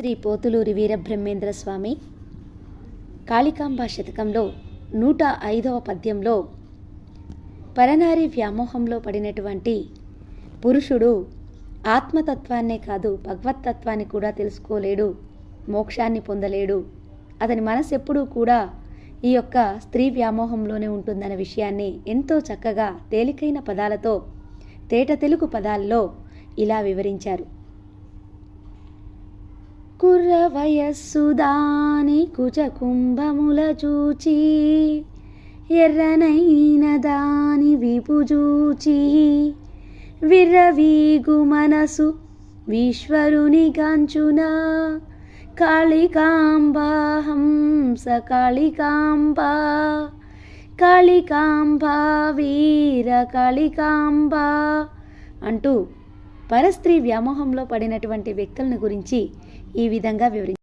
శ్రీ పోతులూరి వీరబ్రహ్మేంద్ర స్వామి కాళికాంబ శతకంలో 105వ పద్యంలో పరనారి వ్యామోహంలో పడినటువంటి పురుషుడు ఆత్మతత్వాన్నే కాదు భగవత్తత్వాన్ని కూడా తెలుసుకోలేడు, మోక్షాన్ని పొందలేడు. అతని మనసు ఎప్పుడూ కూడా ఈ యొక్క స్త్రీ వ్యామోహంలోనే ఉంటుందన్న విషయాన్ని ఎంతో చక్కగా తేలికైన పదాలతో తేట తెలుగు పదాల్లో ఇలా వివరించారు. కుర్ర వయస్సు దాని కుచ కుంభముల చూచి, ఎర్రనైన దాని విపు చూచి, విర్రవీగు మనసు ఈశ్వరుని గాంచున, కాళికాంబ హంస కాళికాంబ, కాళికాంబ వీర కాళికాంబ అంటూ పరస్త్రీ వ్యామోహంలో పడినటువంటి వ్యక్తులను గురించి ఈ విధంగా వివరించారు.